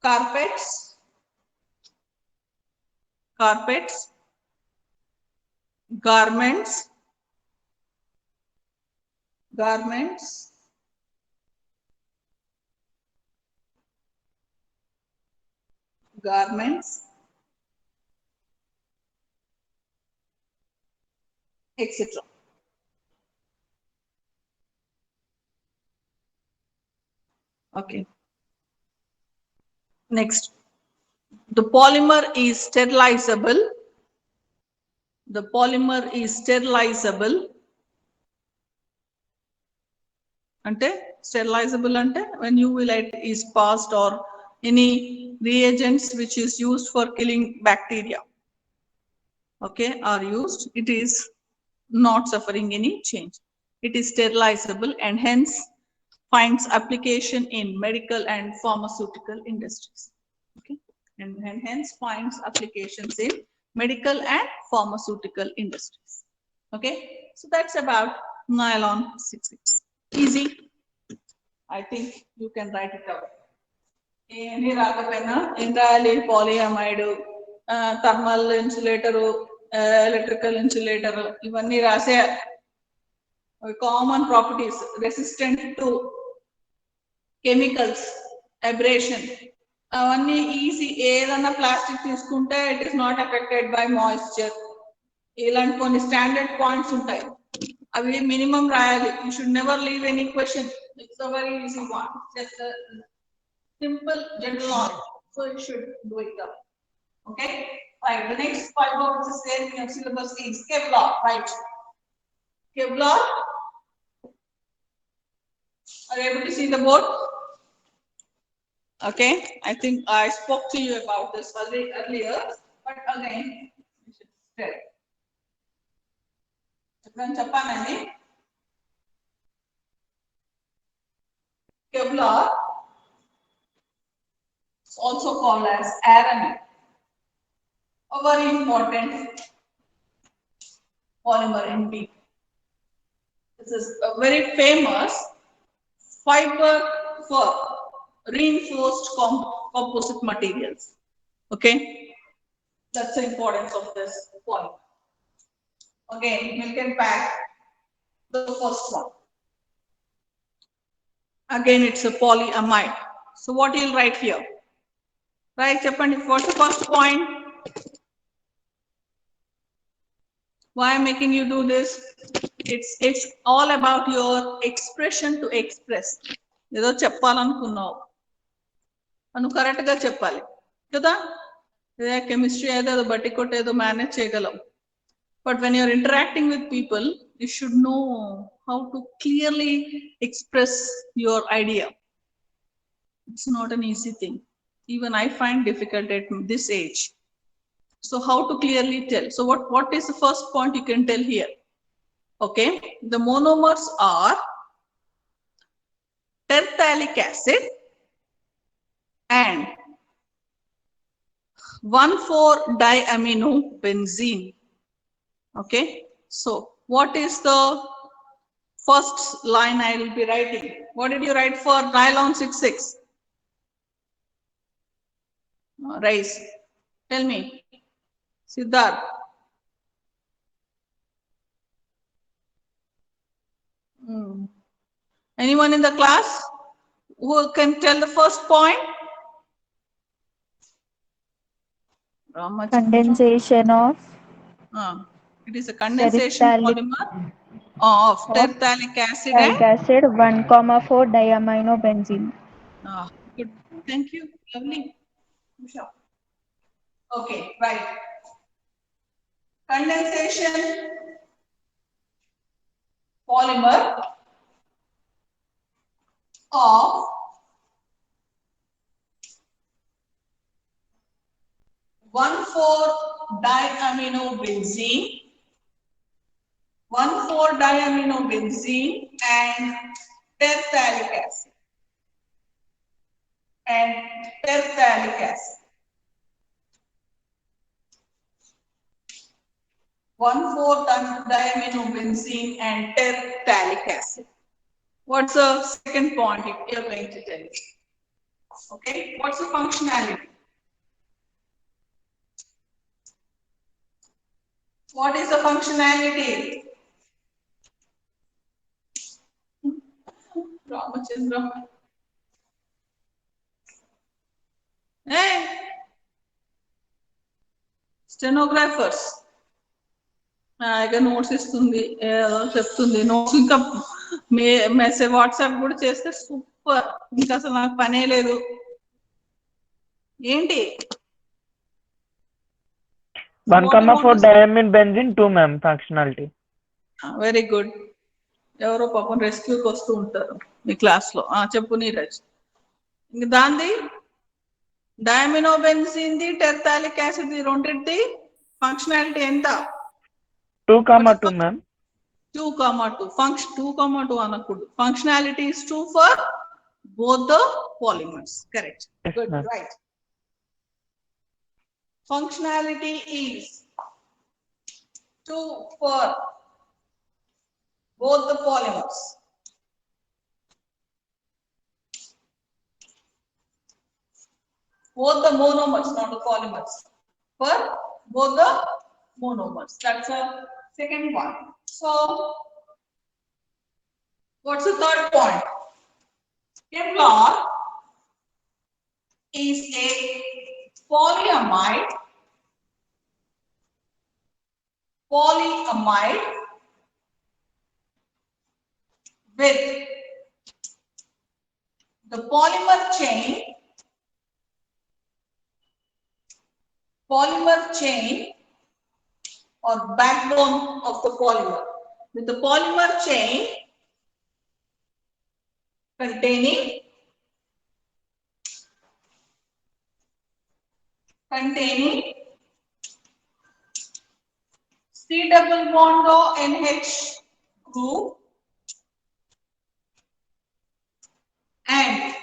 carpets, garments, etc. Okay. Next, the polymer is sterilizable. Ante sterilizable ante when UV light is passed or any reagents which is used for killing bacteria, okay, are used, it is not suffering any change. It is sterilizable and hence finds application in medical and pharmaceutical industries. Okay, and hence finds applications in medical and pharmaceutical industries. Okay, so that's about nylon 66. Easy. I think you can write it out. Any రాకపోయినా ఏం రాయాలి? పాలియమైడ్, thermal insulator, electrical insulator, ఇవన్నీ రాసే common properties, resistant to chemicals, abrasion, అవన్నీ easy. ఏదన్నా plastic తీసుకుంటే it is not affected by moisture. ఇలాంటి కొన్ని స్టాండర్డ్ పాయింట్స్ ఉంటాయి, అవి మినిమం రాయాలి. You should never leave any question. It's a very easy one, just a simple general knowledge, so you should do it up. Okay, right. The next fiber which is there in your syllabus is Kevlar, right? Kevlar, are you able to see the board? Okay, I think I spoke to you about this earlier, but again you should tell. Chappanandi. Kevlar is also called as aramid, a very important polymer indeed. This is a very famous fiber for reinforced composite materials. Okay, that's the importance of this polymer. Again, we'll get back to the first one. Again, it's a polyamide. So what you'll write here? Right, Chappan, what's the first point? Why I'm making you do this? It's all about your expression to express. ఏదో చెప్పాలనుకున్నావు, నువ్వు కరెక్ట్గా చెప్పాలి కదా. Chemistry ఏదో బట్టి కొట్టి ఏదో manage చేయగలవు, but when you're interacting with people, you should know how to clearly express your idea. It's not an easy thing. Even I find difficult at this age. So how to clearly tell? So what is the first point you can tell here? Okay, the monomers are terephthalic acid and 1,4-diaminobenzene. Okay, so what is the first line I will be writing? What did you write for nylon 66? Rise. Tell me, Siddharth. Anyone in the class who can tell the first point? Condensation of it is a condensation polymer of terephthalic acid and acid 1,4-diaminobenzene. Good. Thank you. Lovely. Okay, right. Condensation polymer of 1,4-diaminobenzene, 1,4-diaminobenzene and terephthalic acid. 1/4 diaminobenzene and terphtalic acid. What's the second point you're going to tell me? Okay, what's the functionality? What is the functionality? Ramachandra. Hey, stenographers. ఇక notes ఇస్తుంది ఏదో చెప్తుంది notes ఇంకా message WhatsApp కూడా చేస్తే super ఇంకా అసలు నాకు పనే లేదు ఏంటి 1,4 diamine benzene 2 ma'am functionality. Very good ఎవరో పాపం రెస్క్యూకి వస్తూ ఉంటారు మీ క్లాస్ లో చెప్పు నీరజ్ ఇంక దాంది డయామినోబెన్జీన్ ది టెర్టాలిక్ యాసిడ్ ది రెండింటిది ఫంక్షనాలిటీ ఎంత 2,2 ma'am. 2,2 function 2,2 అనకూడదు functionality is true for both the polymers. Correct. Yes, Good. ma'am. Right. Functionality is true for both the polymers. Both the monomers, not the polymers. For both the monomers. That's a second one. So, what's the third point? Kevlar is a polyamide with the polymer chain or backbone of the polymer, with the polymer chain containing C double bond O NH group and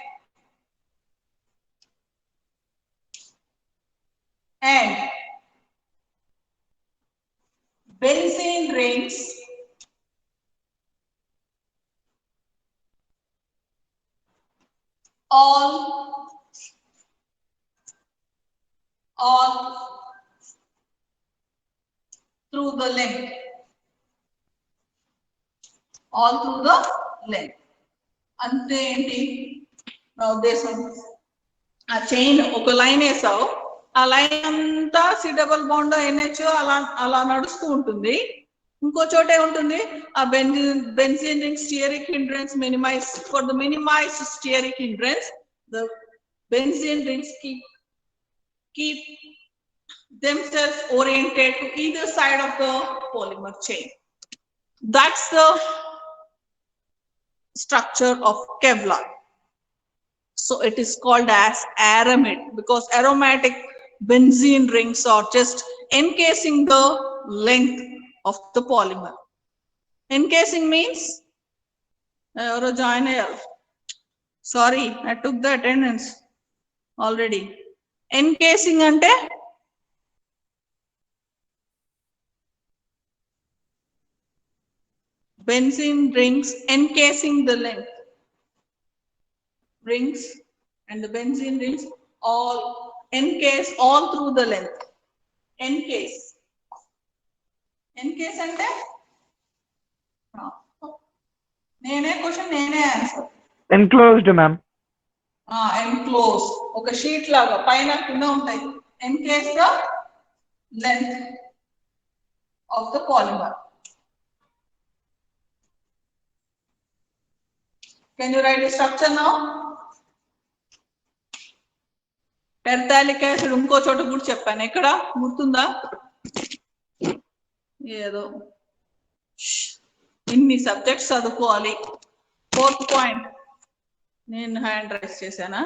benzene rings all through the length. All through the length. అంతే ఏంటి నా ఉద్దేశం ఆ chain ఒక line వేసావు ఆ line అంతా C double bond NH అలా నడుస్తూ ఉంటుంది ఇంకో చోటే ఉంటుంది ఆ benzene ring steric hindrance minimize for the minimize steric hindrance the benzene rings keep themselves oriented to either side of the polymer chain. That's the structure of Kevlar. So it is called as aramid because aromatic benzene rings are just encasing the length of the polymer. Encasing means sorry, I took the attendance already. Encasing ante benzene rings encasing the length. Rings and the benzene rings all encase all through the length. Encase ante nene question nene answer. Enclosed ma'am. Enclose oka sheet laga paina kinda untayi. Encase the length of the polymer. Can you write the structure now? టెర్టాలిక్ acid ఇంకో చోట కూడా చెప్పాను ఎక్కడ గుర్తుందా ఏదో ఇన్ని subjects చదువుకోవాలి ఫోర్త్ పాయింట్ నేను హ్యాండ్ రైజ్ చేశానా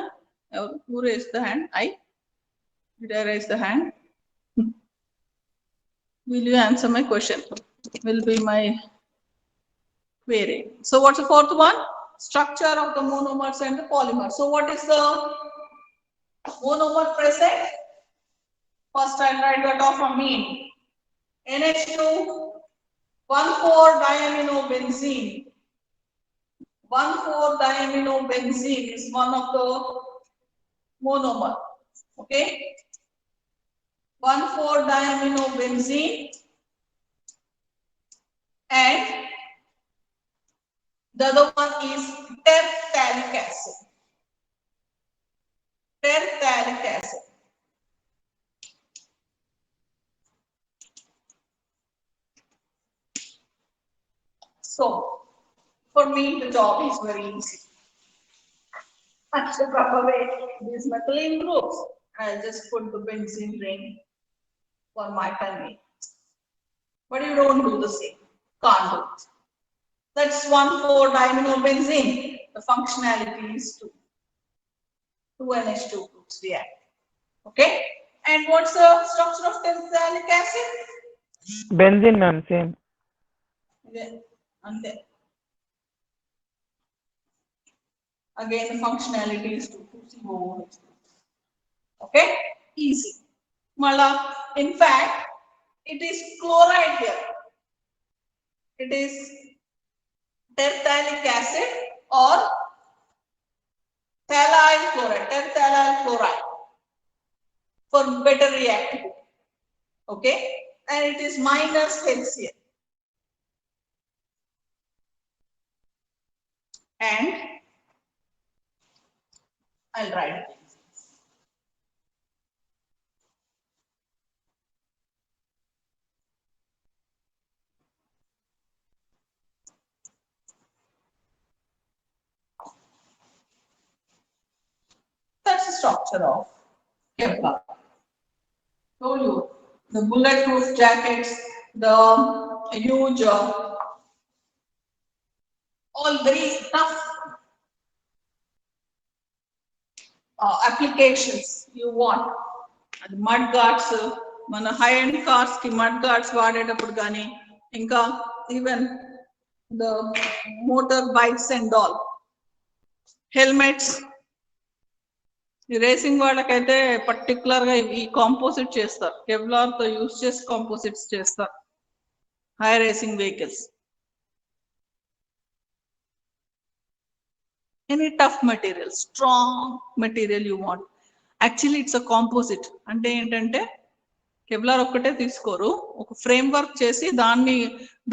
ఎవరు who raise the hand did I raise the hand? Will you answer my question? Will be my query. So what's the fourth one? Structure of the monomers and the polymers. So what is the monomer present? First I'll write that off a mean. NH2, 1,4-diaminobenzene. 1,4-diaminobenzene is one of the monomer. Okay, 1,4-diaminobenzene, and the other one is terephthalic acid. Terephthalic acid. So, for me, the job is very easy. I have to drop away these methylene groups. I'll just put the benzene ring for my convenience. But you don't do the same. Can't do it. That's 1,4-diaminobenzene. The functionality is 2. 2 NH2 groups react. Okay? And what's the structure of terephthalic acid? Benzene, ma'am, same. And then again, the functionality is 2COOH. Okay? Easy. Mala, in fact, it is chloride here. It is terephthalic acid or phthalate chloride, terephthalic chloride for better reactivity. Okay? And it is minus HCl. And I'll write it. That's the structure of Kevlar. Told you, the bulletproof jackets, the huge, all very tough applications you want. And mud guards, mana high-end cars ki mud guards vaadetappudu gaani, inka even the motor bikes and all. Helmets. ఈ racing వాళ్ళకైతే particular గా ఈ composite చేస్తారు, Kevlar తో use చేసి composites చేస్తారు high racing vehicles. Any tough material, strong material you want. Actually it's a composite. అంటే ఏంటంటే కెవ్లార్ ఒక్కటే తీసుకోరు, ఒక ఫ్రేమ్ వర్క్ చేసి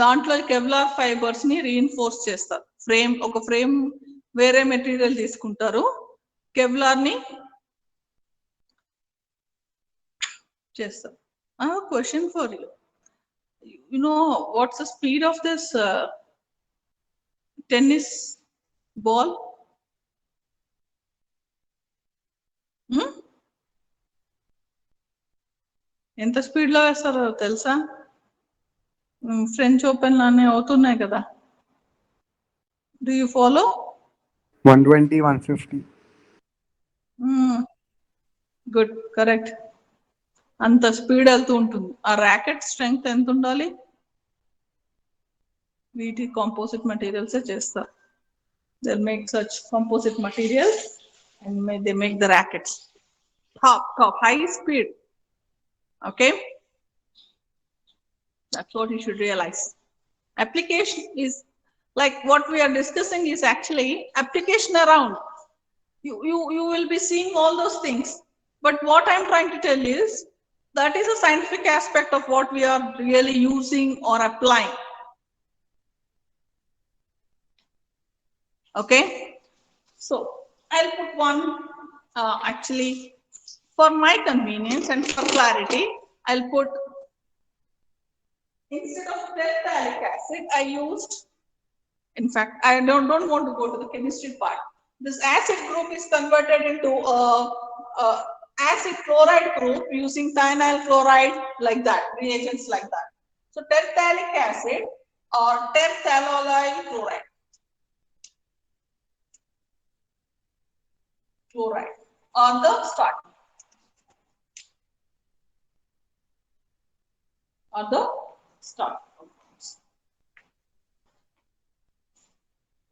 దాంట్లో కెవ్లార్ ఫైబర్స్ ని రీఇన్ఫోర్స్ చేస్తారు. ఒక ఫ్రేమ్ వేరే మెటీరియల్ తీసుకుంటారు, కెవ్లార్ ని చేస్తారు. I have a question for you. You know what's the speed of this tennis ball? ఎంత స్పీడ్ లో వేస్తారో తెలుసా? ఫ్రెంచ్ ఓపెన్ లానే అవుతున్నాయి కదా. Do you follow? 120, 150. Good, correct. అంత స్పీడ్ వెళ్తూ ఉంటుంది. ఆ ర్యాకెట్ స్ట్రెంగ్త్ ఎంత ఉండాలి? వీటి కాంపోజిట్ మెటీరియల్స్ చేస్తారు. They'll make such composite materials and they make the rackets. Top, high speed. Okay? That's what you should realize. Application is like what we are discussing is actually application around. You will be seeing all those things. But what I'm trying to tell you is that is a scientific aspect of what we are really using or applying. Okay? So I'll put one, actually for my convenience and for clarity, I'll put, instead of terephthalic acid, I used, in fact, I don't want to go to the chemistry part. This acid group is converted into a acid chloride group using thionyl chloride, like that, reagents like that. So terephthalic acid or terephthalonyl chloride. Chloride on the start.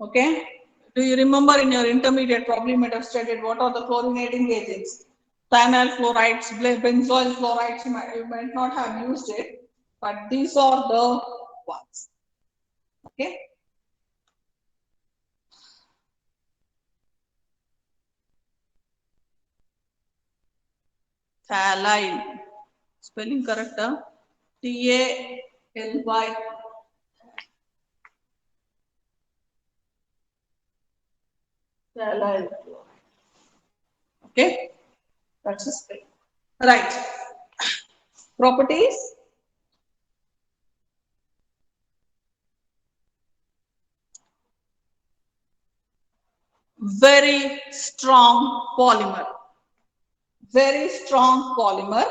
Okay. Do you remember in your intermediate, probably you might have studied what are the chlorinating agents? Thionyl chlorides, benzoyl chlorides, you might not have used it, but these are the ones. Okay. Phthalate. Spelling correct, huh? T-A-L-Y. Phthalate. Okay, that's a spelling. Right. Properties. Very strong polymer. Very strong polymer.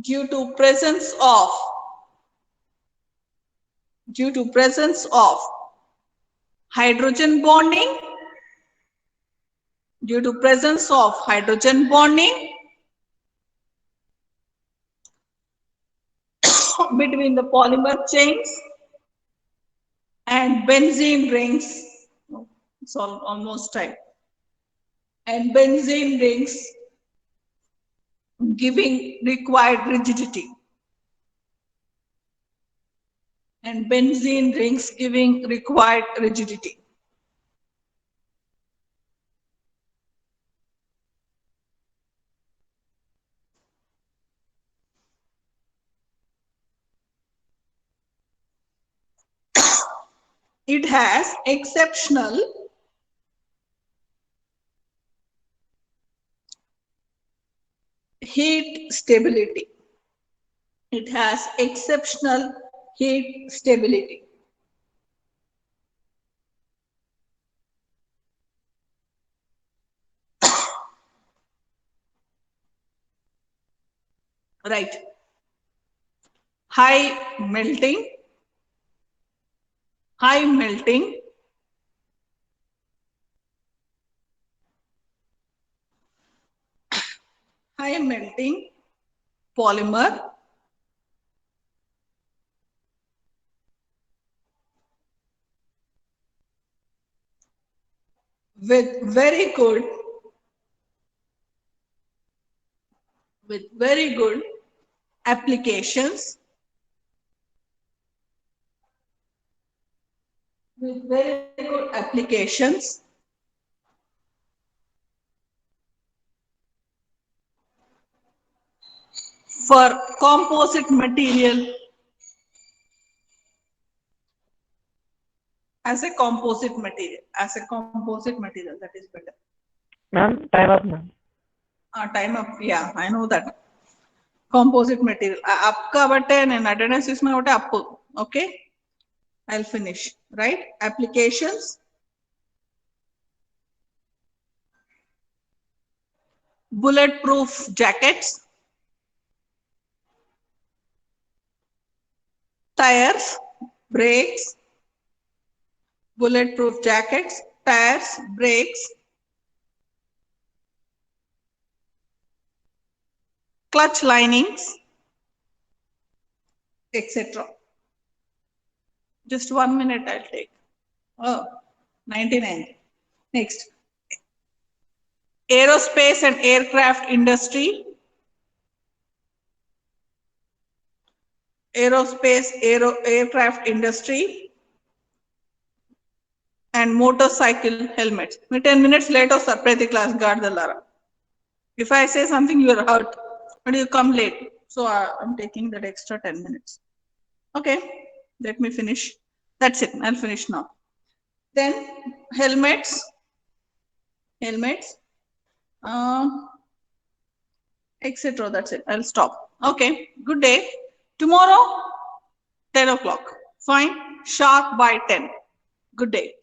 Due to presence of hydrogen bonding, between the polymer chains and benzene rings. It's almost time. And benzene rings giving required rigidity. It has exceptional heat stability. Right. High melting, polymer with very good applications for composite material as a composite material, that is better. Ma'am, time up, ma'am. Time up, yeah, I know that. Composite material. Apka bate and attendance is my appu. Okay, I'll finish. Right? Applications. Bulletproof jackets. Tires, brakes. Bulletproof jackets, tires, brakes. Clutch linings, etc. Just 1 minute I'll take. Oh, 99. Next. Aerospace and aircraft industry. Aircraft industry. And motorcycle helmets. 10 minutes later, separate class guard the Lara. If I say something, you are out. But you come late. So I'm taking that extra 10 minutes. Okay, let me finish. That's it. I'll finish now. Then helmets, etc. That's it. I'll stop. Okay, good day. Tomorrow, 10 o'clock. Fine. Sharp by 10. Good day.